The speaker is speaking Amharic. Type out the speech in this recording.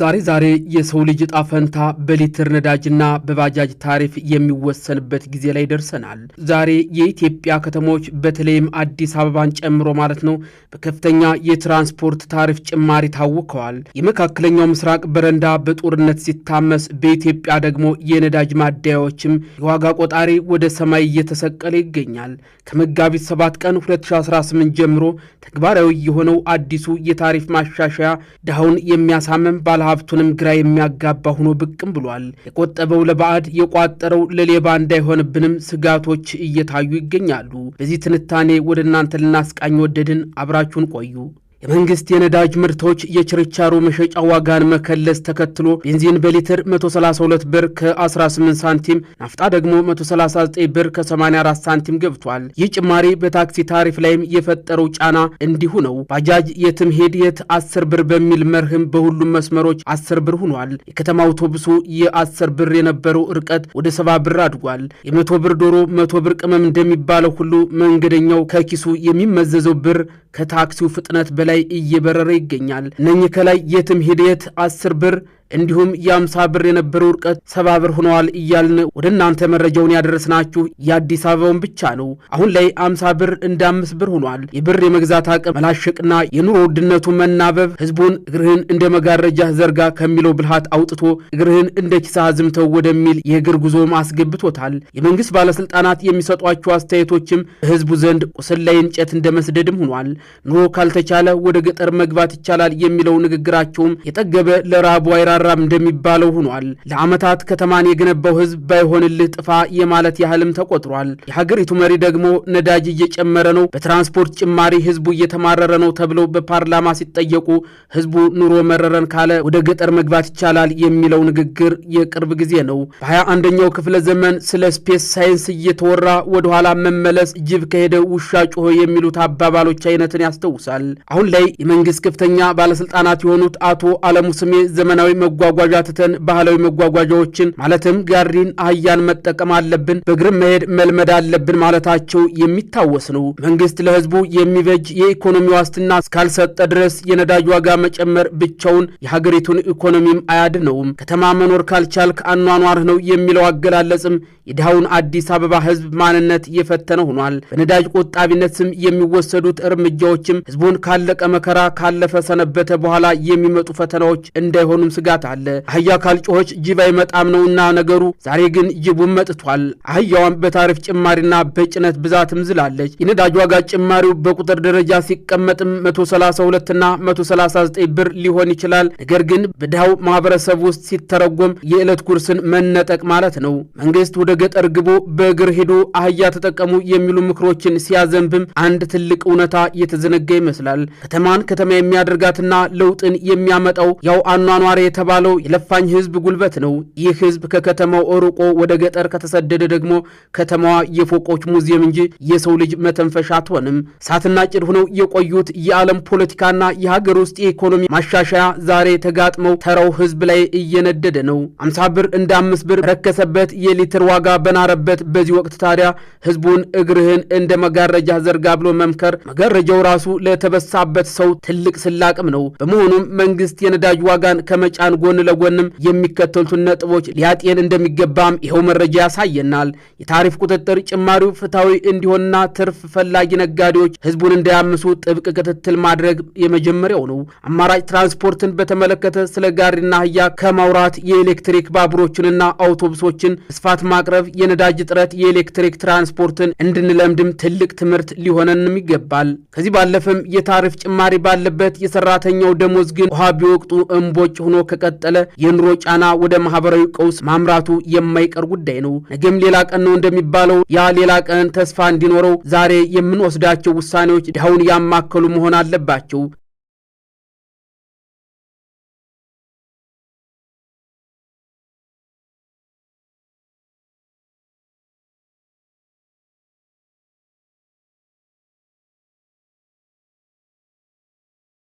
ዛሬ የሰው ልጅ ዕጣ ፈንታ በሊትር ነዳጅና በባጃጅ ታሪፍ የሚወሰንበት ጊዜ ላይ ደርሰናል። ዛሬ የኢትዮጵያ ከተሞች በተለይም አዲስ አበባን ጨምሮ ማለት ነው በከፍተኛ የትራንስፖርት ታሪፍ ጭማሪ ታውከዋል። የመካከለኛው ምስራቅ በረንዳ በጦርነት ሲታመስ፣ በኢትዮጵያ ደግሞ የነዳጅ ማደያዎችም የዋጋ ቆጣሪ ወደ ሰማይ እየተሰቀለ ይገኛል። ከመጋቢት 7 ቀን 2018 ጀምሮ ተግባራዊ የሆነው አዲሱ የታሪፍ ማሻሻያ ድሃውን የሚያሳምም ሀብቱንም ግራ የሚያጋባ ሆኖ ብቅም ብሏል። የቆጠበው ለባዕድ የቋጠረው ለሌባ እንዳይሆንብንም ስጋቶች እየታዩ ይገኛሉ። በዚህ ትንታኔ ወደ እናንተ ልናስቃኝ ወደድን። አብራችሁን ቆዩ። የመንግስት የነዳጅ ምርቶች የችርቻሮ መሸጫ ዋጋን መከለስ ተከትሎ ቤንዚን በሊትር 132 ብር ከ18 ሳንቲም፣ ናፍጣ ደግሞ 139 ብር ከ84 ሳንቲም ገብቷል። ይህ ጭማሪ በታክሲ ታሪፍ ላይም የፈጠረው ጫና እንዲሁ ነው። ባጃጅ የትም ሄድ የት 10 ብር በሚል መርህም በሁሉም መስመሮች 10 ብር ሆኗል። የከተማ አውቶቡሱ የ10 ብር የነበረው ርቀት ወደ 70 ብር አድጓል። የ100 ብር ዶሮ 100 ብር ቅመም እንደሚባለው ሁሉ መንገደኛው ከኪሱ የሚመዘዘው ብር ከታክሲው ፍጥነት በላይ እየበረረ ይገኛል። እነኚህ ከላይ የትም ሂደት 10 ብር እንዲሁም የ50 ብር የነበረው ርቀት 70 ብር ሆነዋል እያልን ወደ እናንተ መረጃውን ያደረስናችሁ የአዲስ አበባውን ብቻ ነው። አሁን ላይ 50 ብር እንደ 5 ብር ሆኗል። የብር የመግዛት አቅም መላሸቅና የኑሮ ውድነቱ መናበብ ህዝቡን እግርህን እንደ መጋረጃ ዘርጋ ከሚለው ብልሃት አውጥቶ እግርህን እንደ ኪሳ ዝምተው ወደሚል የእግር ጉዞም አስገብቶታል። የመንግስት ባለስልጣናት የሚሰጧቸው አስተያየቶችም በህዝቡ ዘንድ ቁስል ላይ እንጨት እንደ መስደድም ሆኗል። ኑሮ ካልተቻለ ወደ ገጠር መግባት ይቻላል የሚለው ንግግራቸውም የጠገበ ለራቡ አይራራም እንደሚባለው ሆኗል። ለዓመታት ከተማን የገነባው ህዝብ ባይሆንልህ ጥፋ የማለት ያህልም ተቆጥሯል። የሀገሪቱ መሪ ደግሞ ነዳጅ እየጨመረ ነው፣ በትራንስፖርት ጭማሪ ህዝቡ እየተማረረ ነው ተብለው በፓርላማ ሲጠየቁ ህዝቡ ኑሮ መረረን ካለ ወደ ገጠር መግባት ይቻላል የሚለው ንግግር የቅርብ ጊዜ ነው። በ21ኛው ክፍለ ዘመን ስለ ስፔስ ሳይንስ እየተወራ ወደኋላ መመለስ ጅብ ከሄደ ውሻ ጮሆ የሚሉት አባባሎች አይነትን ያስታውሳል። አሁን ላይ የመንግስት ከፍተኛ ባለስልጣናት የሆኑት አቶ አለሙ ስሜ ዘመናዊ መጓጓዣ ትተን ባህላዊ መጓጓዣዎችን ማለትም ጋሪን፣ አህያን መጠቀም አለብን፣ በእግር መሄድ መልመድ አለብን ማለታቸው የሚታወስ ነው። መንግስት ለህዝቡ የሚበጅ የኢኮኖሚ ዋስትና እስካልሰጠ ድረስ የነዳጅ ዋጋ መጨመር ብቻውን የሀገሪቱን ኢኮኖሚም አያድነውም። ከተማ መኖር ካልቻልክ አኗኗርህ ነው የሚለው አገላለጽም የድሃውን አዲስ አበባ ህዝብ ማንነት የፈተነ ሆኗል። በነዳጅ ቆጣቢነት ስም የሚወሰዱት እርምጃዎችም ህዝቡን ካለቀ መከራ ካለፈ ሰነበተ በኋላ የሚመጡ ፈተናዎች እንዳይሆኑም ስጋት አለ። አህያ ካልጮኸች ጅብ አይመጣም ነውና ነገሩ። ዛሬ ግን ጅቡም መጥቷል። አህያዋም በታሪፍ ጭማሪና በጭነት ብዛትም ዝላለች። የነዳጅ ዋጋ ጭማሪው በቁጥር ደረጃ ሲቀመጥም 132 እና 139 ብር ሊሆን ይችላል። ነገር ግን በድሃው ማህበረሰብ ውስጥ ሲተረጎም የዕለት ጉርስን መነጠቅ ማለት ነው። መንግስት ወደ ገጠር ግቦ በእግር ሄዶ አህያ ተጠቀሙ የሚሉ ምክሮችን ሲያዘንብም አንድ ትልቅ እውነታ የተዘነጋ ይመስላል። ከተማን ከተማ የሚያደርጋትና ለውጥን የሚያመጣው ያው አኗኗር የተባለው የለፋኝ ህዝብ ጉልበት ነው። ይህ ህዝብ ከከተማው ርቆ ወደ ገጠር ከተሰደደ ደግሞ ከተማዋ የፎቆች ሙዚየም እንጂ የሰው ልጅ መተንፈሻ አትሆንም። እሳትና ጭድ ሆነው የቆዩት የዓለም ፖለቲካና የሀገር ውስጥ የኢኮኖሚ ማሻሻያ ዛሬ ተጋጥመው ተራው ህዝብ ላይ እየነደደ ነው። 50 ብር እንደ 5 ብር ረከሰበት፣ የሊትር ዋጋ በናረበት በዚህ ወቅት ታዲያ ህዝቡን እግርህን እንደ መጋረጃ ዘርጋ ብሎ መምከር መጋረጃው ራሱ ለተበሳበት ሰው ትልቅ ስላቅም ነው። በመሆኑም መንግስት የነዳጅ ዋጋን ከመጫን ጎን ለጎንም የሚከተሉትን ነጥቦች ሊያጤን እንደሚገባም ይኸው መረጃ ያሳየናል። የታሪፍ ቁጥጥር ጭማሪው ፍትሐዊ እንዲሆንና ትርፍ ፈላጊ ነጋዴዎች ህዝቡን እንዳያምሱ ጥብቅ ክትትል ማድረግ የመጀመሪያው ነው። አማራጭ ትራንስፖርትን በተመለከተ ስለ ጋሪና አህያ ከማውራት የኤሌክትሪክ ባቡሮችንና አውቶቡሶችን ስፋት ማቅረብ፣ የነዳጅ እጥረት የኤሌክትሪክ ትራንስፖርትን እንድንለምድም ትልቅ ትምህርት ሊሆነንም ይገባል። ከዚህ ባለፈም የታሪፍ ጭማሪ ባለበት የሰራተኛው ደሞዝ ግን ውሃ ቢወቅጡ እምቦጭ ሆኖ ከቀጠለ የኑሮ ጫና ወደ ማህበራዊ ቀውስ ማምራቱ የማይቀር ጉዳይ ነው። ነገም ሌላ ቀን ነው እንደሚባለው ያ ሌላ ቀን ተስፋ እንዲኖረው ዛሬ የምንወስዳቸው ውሳኔዎች ድሃውን ያማከሉ መሆን አለባቸው።